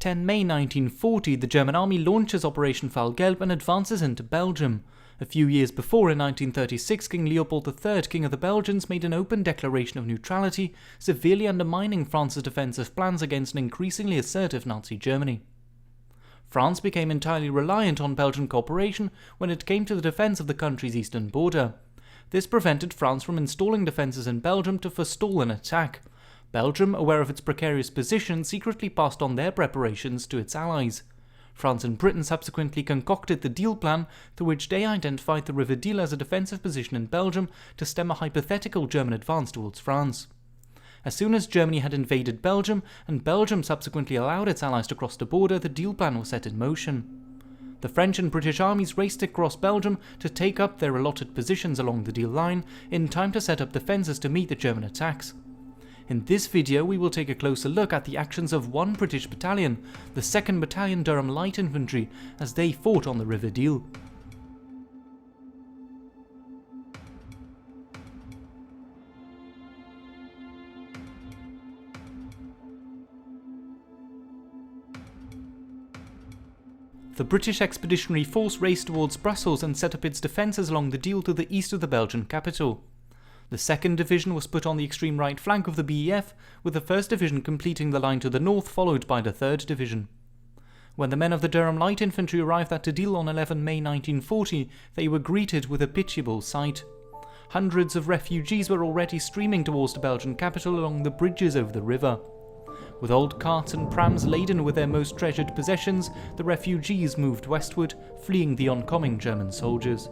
10 May 1940, the German army launches Operation Fallgelb and advances into Belgium. A few years before, in 1936, King Leopold III, King of the Belgians, made an open declaration of neutrality, severely undermining France's defensive plans against an increasingly assertive Nazi Germany. France became entirely reliant on Belgian cooperation when it came to the defense of the country's eastern border. This prevented France from installing defenses in Belgium to forestall an attack. Belgium, aware of its precarious position, secretly passed on their preparations to its allies. France and Britain subsequently concocted the Dyle plan, through which they identified the River Dyle as a defensive position in Belgium to stem a hypothetical German advance towards France. As soon as Germany had invaded Belgium, and Belgium subsequently allowed its allies to cross the border, the Dyle plan was set in motion. The French and British armies raced across Belgium to take up their allotted positions along the Dyle line in time to set up defences to meet the German attacks. In this video we will take a closer look at the actions of one British battalion, the 2nd Battalion Durham Light Infantry, as they fought on the River Dyle. The British Expeditionary Force raced towards Brussels and set up its defences along the Dyle to the east of the Belgian capital. The 2nd Division was put on the extreme right flank of the BEF, with the 1st Division completing the line to the north, followed by the 3rd Division. When the men of the Durham Light Infantry arrived at the Dyle on 11 May 1940, they were greeted with a pitiable sight. Hundreds of refugees were already streaming towards the Belgian capital along the bridges over the river. With old carts and prams laden with their most treasured possessions, the refugees moved westward, fleeing the oncoming German soldiers.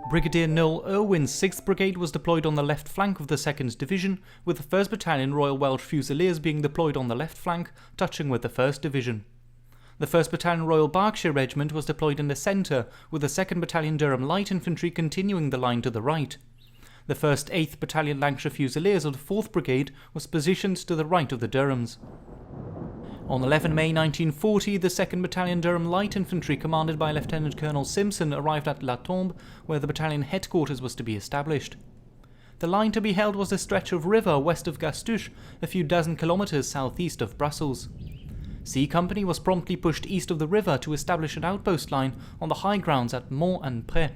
Brigadier Noel Irwin's 6th Brigade was deployed on the left flank of the 2nd Division, with the 1st Battalion Royal Welsh Fusiliers being deployed on the left flank, touching with the 1st Division. The 1st Battalion Royal Berkshire Regiment was deployed in the centre, with the 2nd Battalion Durham Light Infantry continuing the line to the right. The 1st 8th Battalion Lancashire Fusiliers of the 4th Brigade was positioned to the right of the Durhams. On 11 May 1940, the 2nd Battalion Durham Light Infantry, commanded by Lieutenant Colonel Simpson, arrived at La Tombe, where the battalion headquarters was to be established. The line to be held was a stretch of river west of Gastuche, a few dozen kilometres southeast of Brussels. C Company was promptly pushed east of the river to establish an outpost line on the high grounds at Mont and Pré.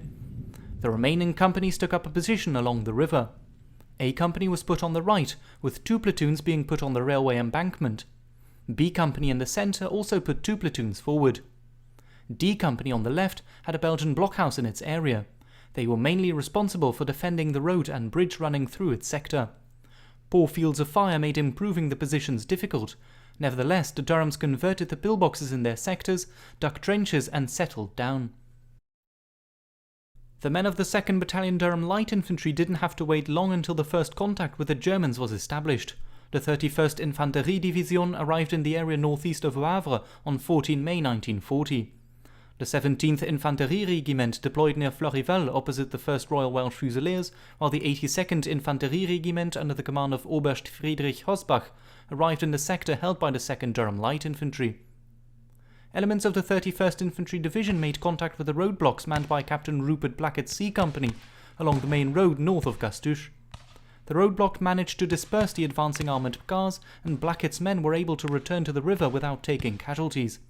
The remaining companies took up a position along the river. A Company was put on the right, with 2 platoons being put on the railway embankment. B Company in the centre also put 2 platoons forward. D Company on the left had a Belgian blockhouse in its area. They were mainly responsible for defending the road and bridge running through its sector. Poor fields of fire made improving the positions difficult. Nevertheless, the Durhams converted the pillboxes in their sectors, dug trenches and settled down. The men of the 2nd Battalion Durham Light Infantry didn't have to wait long until the first contact with the Germans was established. The 31st Infantry Division arrived in the area northeast of Wavre on 14 May 1940. The 17th Infantry Regiment deployed near Florival opposite the 1st Royal Welsh Fusiliers, while the 82nd Infantry Regiment under the command of Oberst Friedrich Hosbach arrived in the sector held by the 2nd Durham Light Infantry. Elements of the 31st Infantry Division made contact with the roadblocks manned by Captain Rupert Blackett's C Company along the main road north of Gastuche. The roadblock managed to disperse the advancing armoured cars, and Blackett's men were able to return to the river without taking casualties.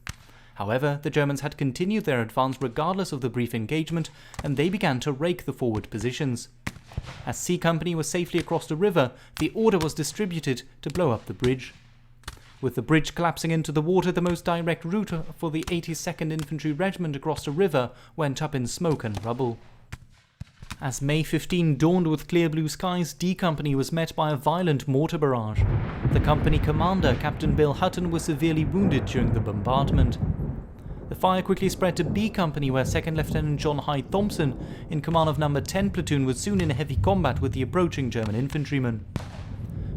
However, the Germans had continued their advance regardless of the brief engagement, and they began to rake the forward positions. As C Company was safely across the river, the order was distributed to blow up the bridge. With the bridge collapsing into the water, the most direct route for the 82nd Infantry Regiment across the river went up in smoke and rubble. As May 15 dawned with clear blue skies, D Company was met by a violent mortar barrage. The company commander, Captain Bill Hutton, was severely wounded during the bombardment. The fire quickly spread to B Company, where 2nd Lieutenant John Hyde Thompson, in command of No. 10 Platoon, was soon in heavy combat with the approaching German infantrymen.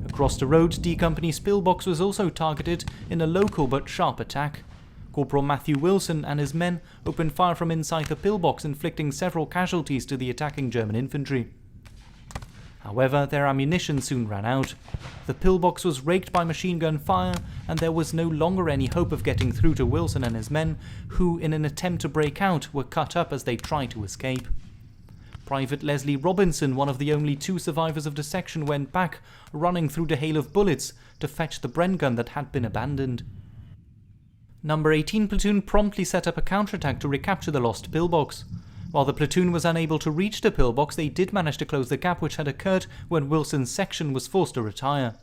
Across the road, D Company's pillbox was also targeted in a local but sharp attack. Corporal Matthew Wilson and his men opened fire from inside the pillbox, inflicting several casualties to the attacking German infantry. However, their ammunition soon ran out. The pillbox was raked by machine gun fire, and there was no longer any hope of getting through to Wilson and his men, who, in an attempt to break out, were cut up as they tried to escape. Private Leslie Robinson, one of the only 2 survivors of the section, went back, running through the hail of bullets, to fetch the Bren gun that had been abandoned. Number 18 platoon promptly set up a counterattack to recapture the lost pillbox. While the platoon was unable to reach the pillbox, they did manage to close the gap which had occurred when Wilson's section was forced to retire.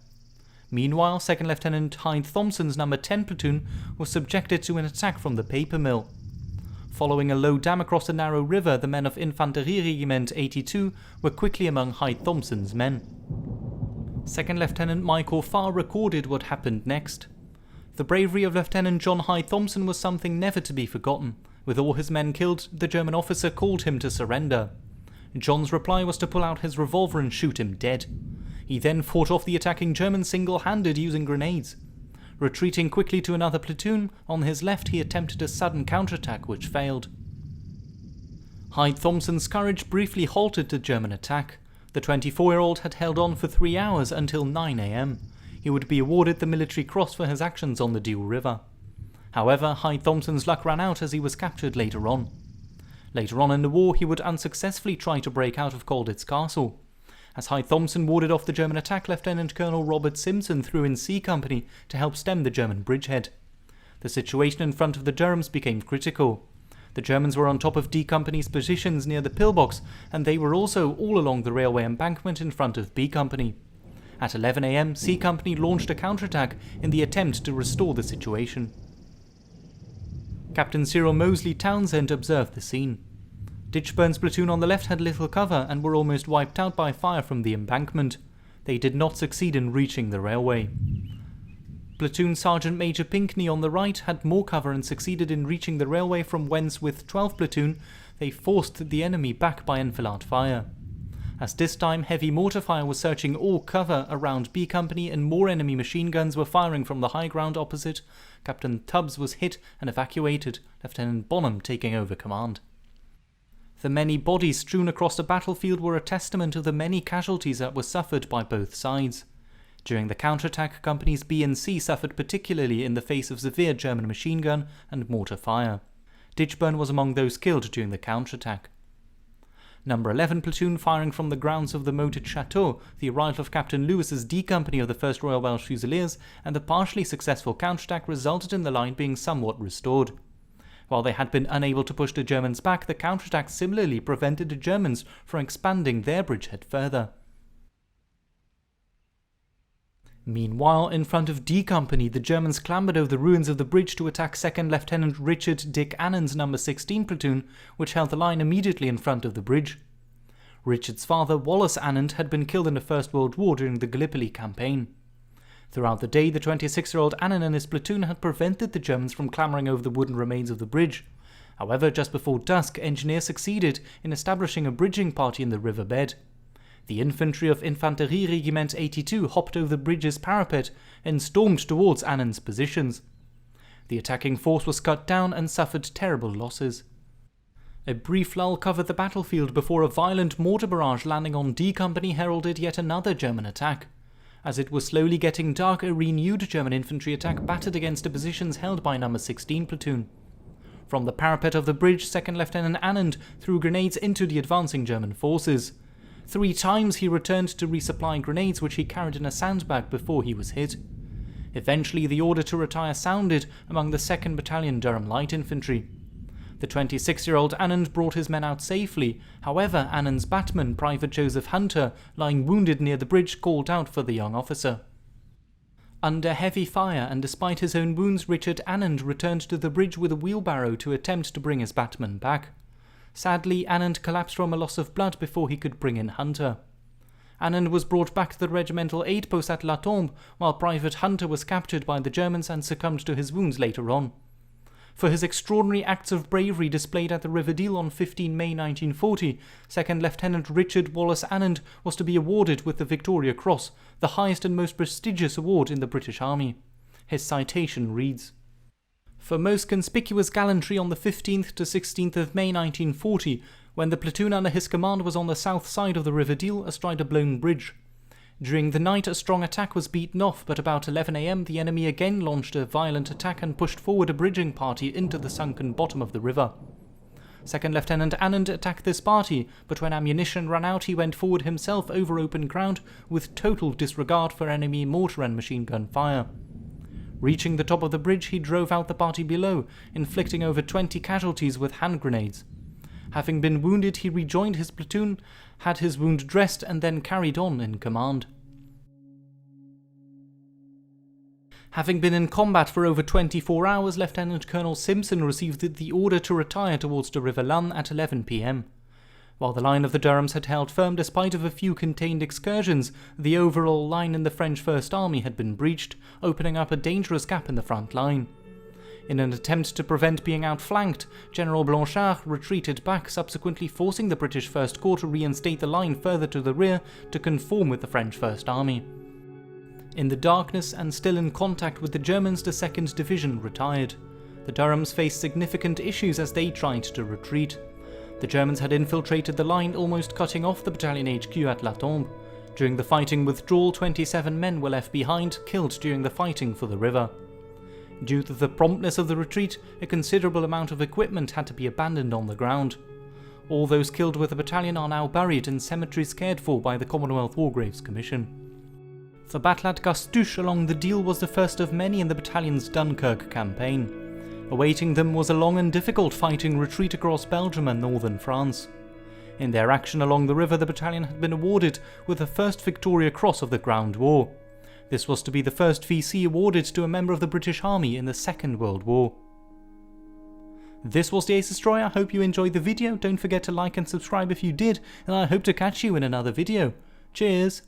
Meanwhile, 2nd Lieutenant Hyde Thompson's number 10 platoon was subjected to an attack from the paper mill. Following a low dam across a narrow river, the men of Infantry Regiment 82 were quickly among Hyde Thompson's men. 2nd Lieutenant Michael Farr recorded what happened next. The bravery of Lieutenant John Hyde Thompson was something never to be forgotten. With all his men killed, the German officer called him to surrender. John's reply was to pull out his revolver and shoot him dead. He then fought off the attacking Germans single-handed using grenades. Retreating quickly to another platoon, on his left he attempted a sudden counterattack which failed. Hyde Thompson's courage briefly halted the German attack. The 24-year-old had held on for 3 hours until 9 a.m. He would be awarded the Military Cross for his actions on the Dyle River. However, Hyde Thompson's luck ran out as he was captured later on. Later on in the war, he would unsuccessfully try to break out of Colditz Castle. As Hyde Thompson warded off the German attack, Lieutenant Colonel Robert Simpson threw in C Company to help stem the German bridgehead. The situation in front of the Durhams became critical. The Germans were on top of D Company's positions near the pillbox, and they were also all along the railway embankment in front of B Company. At 11 a.m, C Company launched a counterattack in the attempt to restore the situation. Captain Cyril Moseley Townsend observed the scene. Ditchburn's platoon on the left had little cover and were almost wiped out by fire from the embankment. They did not succeed in reaching the railway. Platoon Sergeant Major Pinkney on the right had more cover and succeeded in reaching the railway, from whence with 12th Platoon they forced the enemy back by enfilade fire. As this time heavy mortar fire was searching all cover around B Company and more enemy machine guns were firing from the high ground opposite, Captain Tubbs was hit and evacuated, Lieutenant Bonham taking over command. The many bodies strewn across the battlefield were a testament to the many casualties that were suffered by both sides. During the counterattack, Companies B and C suffered particularly in the face of severe German machine gun and mortar fire. Ditchburn was among those killed during the counterattack. Number 11 platoon firing from the grounds of the moated chateau, the arrival of Captain Lewis's D Company of the 1st Royal Welsh Fusiliers, and the partially successful counterattack resulted in the line being somewhat restored. While they had been unable to push the Germans back, the counterattack similarly prevented the Germans from expanding their bridgehead further. Meanwhile, in front of D Company, the Germans clambered over the ruins of the bridge to attack 2nd Lieutenant Richard Dick Annand's number 16 platoon, which held the line immediately in front of the bridge. Richard's father, Wallace Annand, had been killed in the First World War during the Gallipoli campaign. Throughout the day, the 26-year-old Annand and his platoon had prevented the Germans from clambering over the wooden remains of the bridge. However, just before dusk, engineers succeeded in establishing a bridging party in the riverbed. The infantry of Infantry Regiment 82 hopped over the bridge's parapet and stormed towards Annand's positions. The attacking force was cut down and suffered terrible losses. A brief lull covered the battlefield before a violent mortar barrage landing on D Company heralded yet another German attack. As it was slowly getting dark, a renewed German infantry attack battered against the positions held by number 16 platoon. From the parapet of the bridge, 2nd Lieutenant Annand threw grenades into the advancing German forces. 3 times he returned to resupply grenades which he carried in a sandbag before he was hit. Eventually the order to retire sounded among the 2nd Battalion Durham Light Infantry. The 26-year-old Annand brought his men out safely. However, Annand's batman, Private Joseph Hunter, lying wounded near the bridge, called out for the young officer. Under heavy fire and despite his own wounds, Richard Annand returned to the bridge with a wheelbarrow to attempt to bring his batman back. Sadly, Annand collapsed from a loss of blood before he could bring in Hunter. Annand was brought back to the regimental aid post at La Tombe, while Private Hunter was captured by the Germans and succumbed to his wounds later on. For his extraordinary acts of bravery displayed at the River Dyle on 15 May 1940, 2nd Lieutenant Richard Wallace Annand was to be awarded with the Victoria Cross, the highest and most prestigious award in the British Army. His citation reads, "For most conspicuous gallantry on the 15th to 16th of May 1940, when the platoon under his command was on the south side of the River Dyle astride a blown bridge. During the night a strong attack was beaten off, but about 11 AM the enemy again launched a violent attack and pushed forward a bridging party into the sunken bottom of the river. 2nd Lieutenant Annand attacked this party, but when ammunition ran out he went forward himself over open ground with total disregard for enemy mortar and machine gun fire. Reaching the top of the bridge he drove out the party below, inflicting over 20 casualties with hand grenades. Having been wounded he rejoined his platoon, had his wound dressed and then carried on in command. Having been in combat for over 24 hours, Lieutenant Colonel Simpson received the order to retire towards the River Lunn at 11 PM. While the line of the Durhams had held firm despite of a few contained excursions, the overall line in the French First Army had been breached, opening up a dangerous gap in the front line. In an attempt to prevent being outflanked, General Blanchard retreated back, subsequently forcing the British First Corps to reinstate the line further to the rear to conform with the French First Army. In the darkness and still in contact with the Germans, the 2nd Division retired. The Durhams faced significant issues as they tried to retreat. The Germans had infiltrated the line, almost cutting off the battalion HQ at La Tombe. During the fighting withdrawal, 27 men were left behind, killed during the fighting for the river. Due to the promptness of the retreat, a considerable amount of equipment had to be abandoned on the ground. All those killed with the battalion are now buried in cemeteries cared for by the Commonwealth War Graves Commission. The battle at Gastuche along the Dyle was the first of many in the battalion's Dunkirk campaign. Awaiting them was a long and difficult fighting retreat across Belgium and northern France. In their action along the river, the battalion had been awarded with the first Victoria Cross of the Ground War. This was to be the first VC awarded to a member of the British Army in the Second World War. This was the Ace Destroyer. I hope you enjoyed the video. Don't forget to like and subscribe if you did, and I hope to catch you in another video. Cheers!